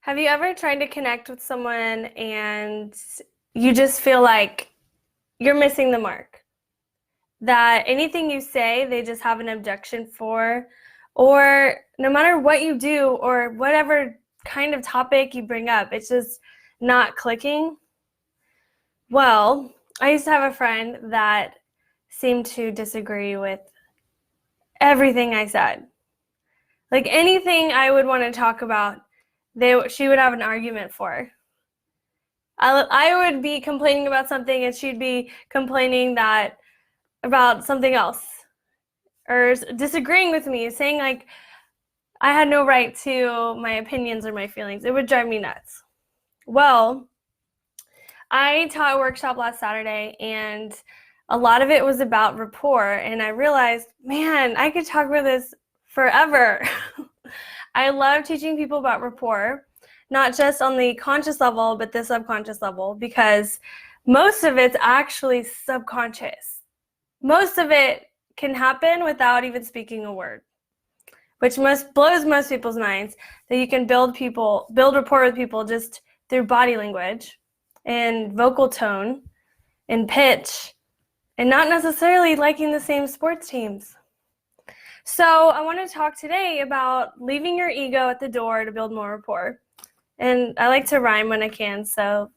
Have you ever tried to connect with someone and you just feel like you're missing the mark? That anything you say, they just have an objection for, or no matter what you do or whatever kind of topic you bring up, it's just not clicking? Well, I used to have a friend that seemed to disagree with everything I said. Like anything I would want to talk about, she would have an argument for. I would be complaining about something and she'd be complaining about something else, or disagreeing with me, saying like I had no right to my opinions or my feelings. It would drive me nuts. Well, I taught a workshop last Saturday and a lot of it was about rapport, and I realized, man, I could talk about this forever. I love teaching people about rapport, not just on the conscious level, but the subconscious level, because most of it's actually subconscious. Most of it can happen without even speaking a word, which blows most people's minds, that you can build rapport with people just through body language and vocal tone and pitch, and not necessarily liking the same sports teams. So I want to talk today about leaving your ego at the door to build more rapport. And I like to rhyme when I can, so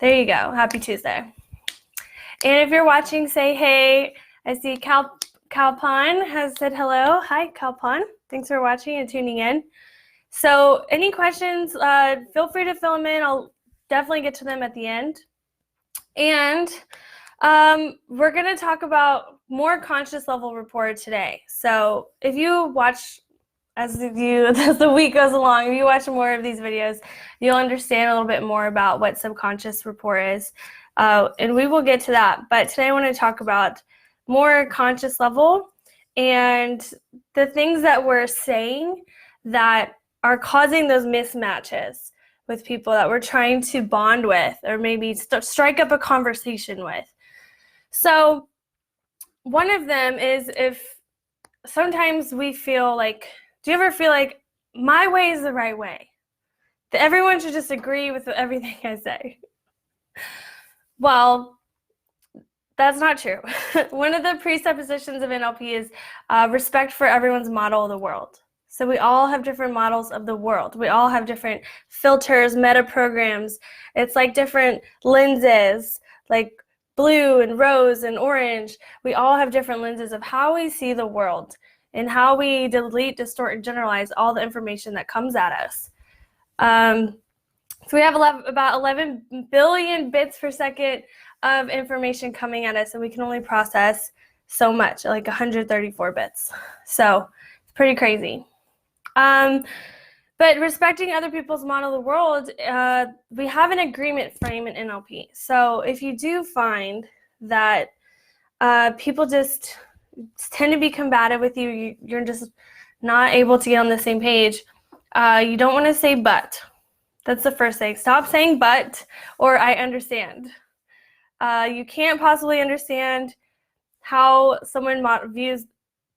there you go. Happy Tuesday. And if you're watching, say hey. I see Kalpan has said hello. Hi, Kalpan. Thanks for watching and tuning in. So any questions, feel free to fill them in. I'll definitely get to them at the end. And we're going to talk about more conscious level rapport today. So if you watch, as the week goes along, if you watch more of these videos, you'll understand a little bit more about what subconscious rapport is. And we will get to that. But today I want to talk about more conscious level and the things that we're saying that are causing those mismatches with people that we're trying to bond with, or maybe strike up a conversation with. So one of them is, if sometimes we feel like, do you ever feel like my way is the right way? That everyone should just agree with everything I say? Well, that's not true. One of the presuppositions of NLP is respect for everyone's model of the world. So we all have different models of the world. We all have different filters, meta programs. It's like different lenses, like blue and rose and orange. We all have different lenses of how we see the world and how we delete, distort, and generalize all the information that comes at us. So we have about 11 billion bits per second of information coming at us, and we can only process so much, like 134 bits. So it's pretty crazy. But respecting other people's model of the world, we have an agreement frame in NLP. So if you do find that people just tend to be combative with you, you're just not able to get on the same page, you don't want to say but. That's the first thing. Stop saying but or I understand. You can't possibly understand how someone views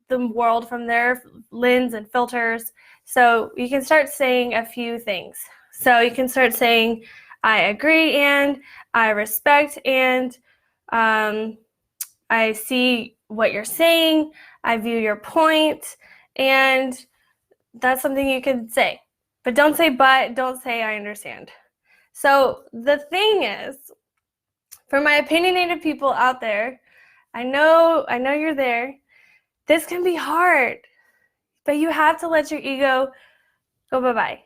the world from their lens and filters. So you can start saying a few things. So you can start saying, I agree and I respect and I see what you're saying, I view your point, and that's something you can say. But don't say but, don't say I understand. So the thing is, for my opinionated people out there, I know you're there. This can be hard, but you have to let your ego go bye-bye.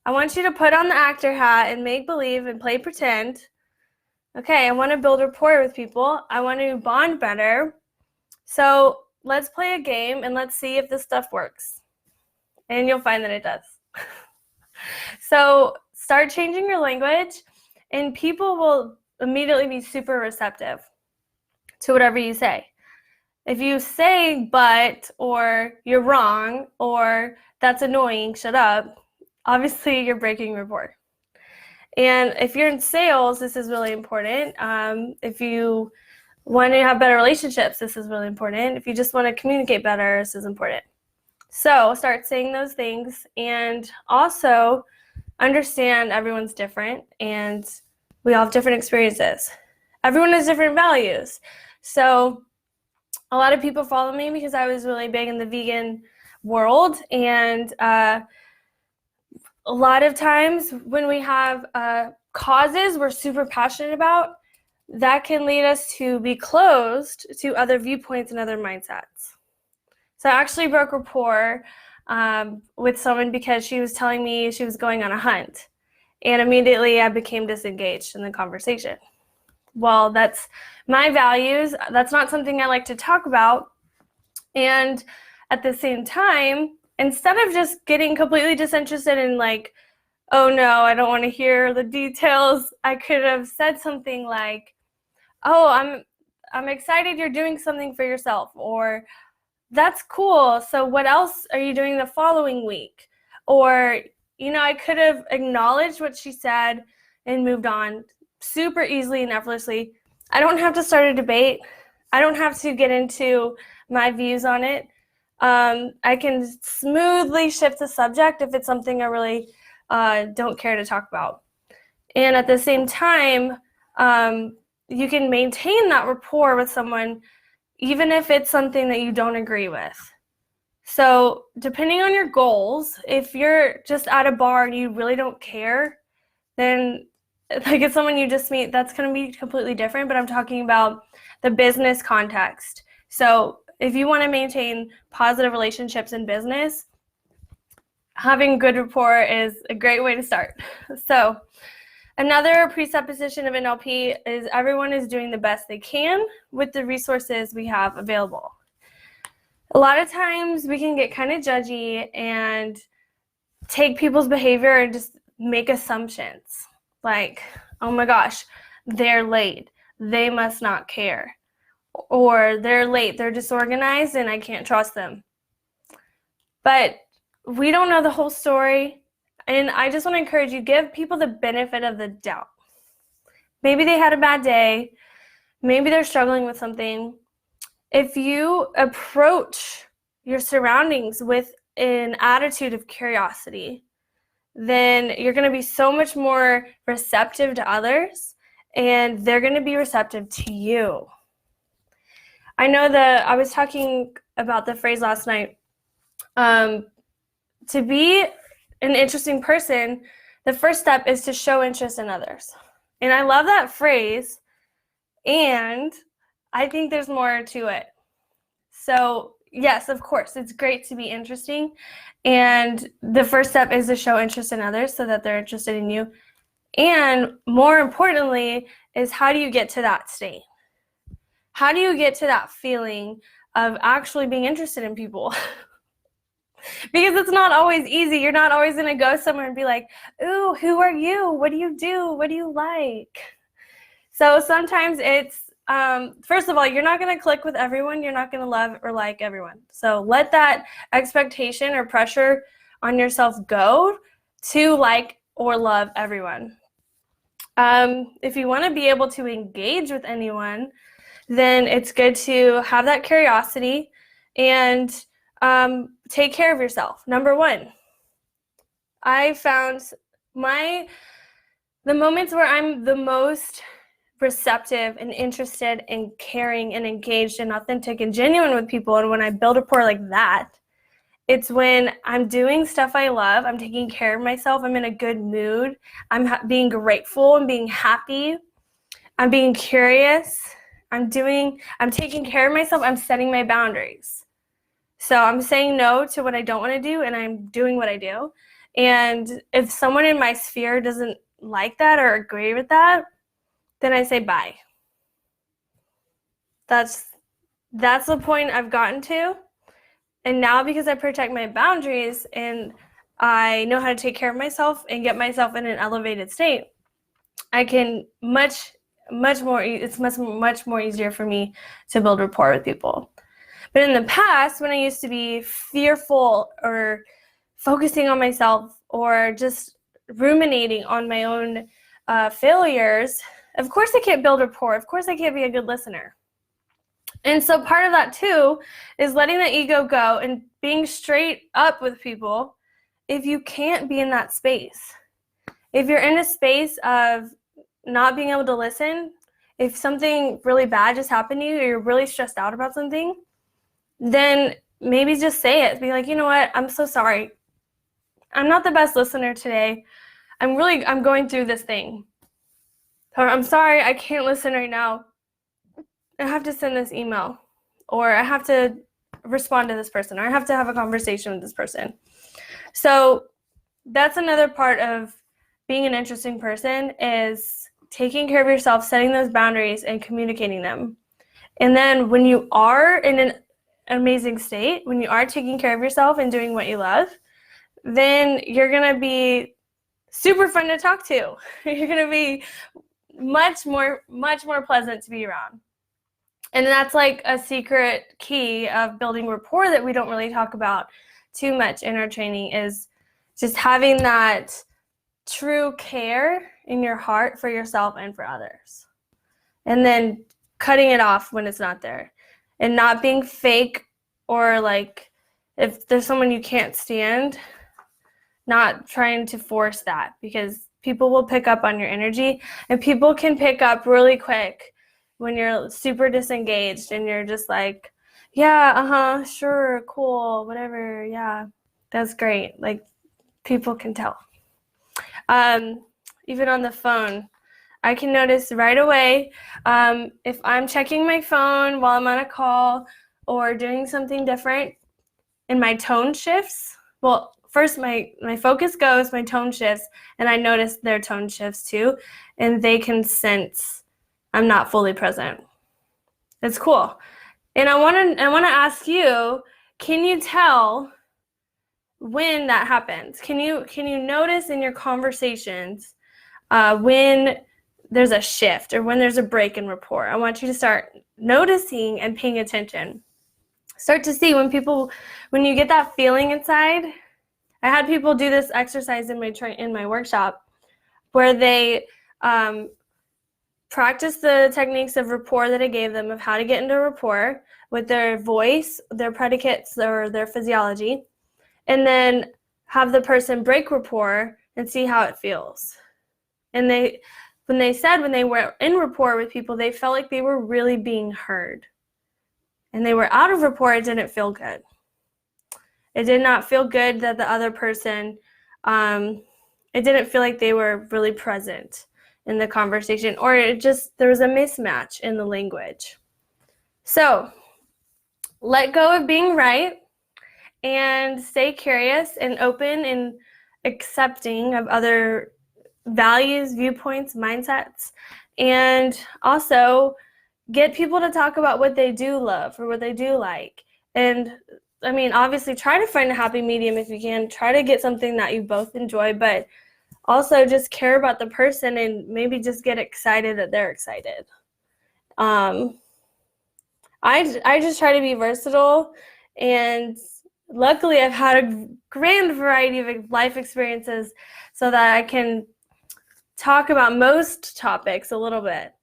I want you to put on the actor hat and make believe and play pretend. Okay, I want to build rapport with people. I want to bond better. So let's play a game and let's see if this stuff works. And you'll find that it does. So start changing your language, and people will immediately be super receptive to whatever you say. If you say but, or you're wrong, or that's annoying, shut up, obviously you're breaking rapport. And if you're in sales, this is really important. If you want to have better relationships, this is really important. If you just want to communicate better, this is important. So start saying those things, and also understand everyone's different and we all have different experiences. Everyone has different values. So a lot of people follow me because I was really big in the vegan world, and a lot of times when we have causes we're super passionate about, that can lead us to be closed to other viewpoints and other mindsets. So I actually broke rapport with someone because she was telling me she was going on a hunt, and immediately I became disengaged in the conversation. Well, that's my values. That's not something I like to talk about. And at the same time, instead of just getting completely disinterested and like, oh no, I don't want to hear the details, I could have said something like, oh, I'm excited you're doing something for yourself, or that's cool. So what else are you doing the following week? Or, I could have acknowledged what she said and moved on super easily and effortlessly. I don't have to start a debate. I don't have to get into my views on it. I can smoothly shift the subject if it's something I really don't care to talk about. And at the same time, you can maintain that rapport with someone even if it's something that you don't agree with. So depending on your goals, if you're just at a bar and you really don't care, then like it's someone you just meet, that's going to be completely different. But I'm talking about the business context. So if you want to maintain positive relationships in business, having good rapport is a great way to start. So another presupposition of NLP is everyone is doing the best they can with the resources we have available. A lot of times we can get kind of judgy and take people's behavior and just make assumptions. Like, oh my gosh, they're late. They must not care. Or they're late, they're disorganized, and I can't trust them. But we don't know the whole story. And I just want to encourage you, give people the benefit of the doubt. Maybe they had a bad day. Maybe they're struggling with something. If you approach your surroundings with an attitude of curiosity, then you're going to be so much more receptive to others, and they're going to be receptive to you. I know that I was talking about the phrase last night. To be an interesting person, the first step is to show interest in others. And I love that phrase, and I think there's more to it. So yes, of course, it's great to be interesting. And the first step is to show interest in others so that they're interested in you. And more importantly is, how do you get to that state? How do you get to that feeling of actually being interested in people? Because it's not always easy. You're not always going to go somewhere and be like, ooh, who are you? What do you do? What do you like? So sometimes it's, first of all, you're not going to click with everyone. You're not going to love or like everyone. So let that expectation or pressure on yourself go to like or love everyone. If you want to be able to engage with anyone, then it's good to have that curiosity and take care of yourself. Number one, I found the moments where I'm the most receptive and interested and caring and engaged and authentic and genuine with people, and when I build rapport like that, it's when I'm doing stuff I love, I'm taking care of myself, I'm in a good mood, I'm being grateful, I'm being happy, I'm being curious, I'm taking care of myself, I'm setting my boundaries. So I'm saying no to what I don't want to do, and I'm doing what I do. And if someone in my sphere doesn't like that or agree with that, then I say bye. That's the point I've gotten to. And now, because I protect my boundaries and I know how to take care of myself and get myself in an elevated state, I can much more easier for me to build rapport with people. But in the past, when I used to be fearful or focusing on myself or just ruminating on my own failures, of course I can't build rapport. Of course I can't be a good listener. And so part of that too is letting the ego go and being straight up with people if you can't be in that space. If you're in a space of not being able to listen, if something really bad just happened to you, or you're really stressed out about something, then maybe just say it. Be like, you know what, I'm so sorry. I'm not the best listener today. I'm going through this thing. Or I'm sorry, I can't listen right now. I have to send this email, or I have to respond to this person, or I have to have a conversation with this person. So that's another part of being an interesting person, is taking care of yourself, setting those boundaries, and communicating them. And then when you are in an amazing state, when you are taking care of yourself and doing what you love, then you're going to be super fun to talk to. You're going to be much more pleasant to be around. And that's like a secret key of building rapport that we don't really talk about too much in our training, is just having that true care in your heart for yourself and for others. And then cutting it off when it's not there, and not being fake, or like if there's someone you can't stand, not trying to force that, because people will pick up on your energy, and people can pick up really quick when you're super disengaged and you're just like, yeah, sure, cool, whatever, yeah, that's great. Like, people can tell. Even on the phone, I can notice right away if I'm checking my phone while I'm on a call or doing something different, and my tone shifts. Well, first my focus goes, my tone shifts, and I notice their tone shifts too, and they can sense I'm not fully present. It's cool. And I want to ask you, can you tell when that happens? Can you notice in your conversations when there's a shift or when there's a break in rapport? I want you to start noticing and paying attention. Start to see when you get that feeling inside. I had people do this exercise in my workshop, where they practice the techniques of rapport that I gave them, of how to get into rapport with their voice, their predicates, or their physiology, and then have the person break rapport and see how it feels. And when they were in rapport with people, they felt like they were really being heard. And they were out of rapport, it didn't feel good. It did not feel good that the other person, it didn't feel like they were really present in the conversation, or there was a mismatch in the language. So let go of being right and stay curious and open and accepting of other values, viewpoints, mindsets, and also get people to talk about what they do love or what they do like. And I mean, obviously try to find a happy medium if you can. Try to get something that you both enjoy, but also just care about the person and maybe just get excited that they're excited. I just try to be versatile, and luckily I've had a grand variety of life experiences so that I can talk about most topics a little bit.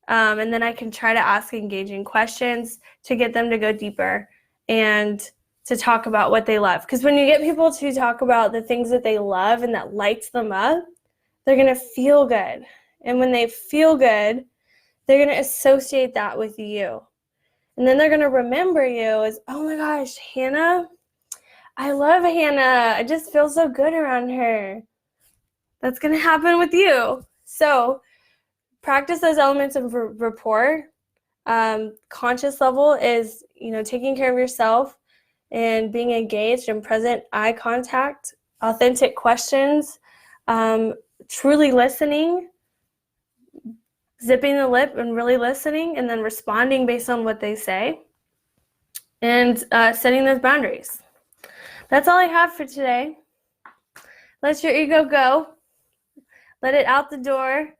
And then I can try to ask engaging questions to get them to go deeper and to talk about what they love. Because when you get people to talk about the things that they love and that lights them up, they're going to feel good. And when they feel good, they're going to associate that with you. And then they're going to remember you as, oh my gosh, Hannah, I love Hannah. I just feel so good around her. That's going to happen with you. So practice those elements of rapport. Conscious level is, taking care of yourself and being engaged and present, eye contact, authentic questions, truly listening, zipping the lip and really listening, and then responding based on what they say, and setting those boundaries. That's all I have for today. Let your ego go. Let it out the door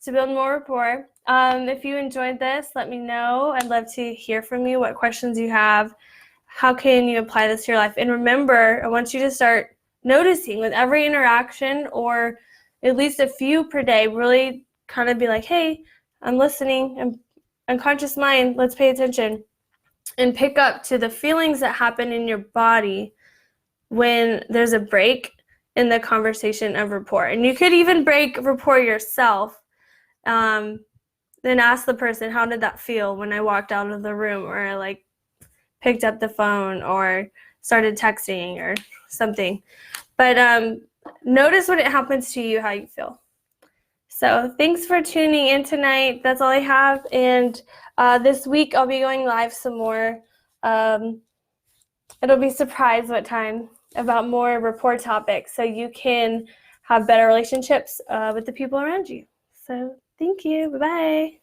to build more rapport. If you enjoyed this, let me know. I'd love to hear from you, what questions you have. How can you apply this to your life? And remember, I want you to start noticing with every interaction, or at least a few per day, really kind of be like, hey, I'm listening, I'm unconscious mind, let's pay attention. And pick up to the feelings that happen in your body when there's a break in the conversation of rapport. And you could even break rapport yourself. Then ask the person, how did that feel when I walked out of the room, or I like picked up the phone or started texting or something. But notice when it happens to you, how you feel. So thanks for tuning in tonight. That's all I have. And this week I'll be going live some more. It'll be surprise what time, about more rapport topics, so you can have better relationships with the people around you. So thank you. Bye-bye.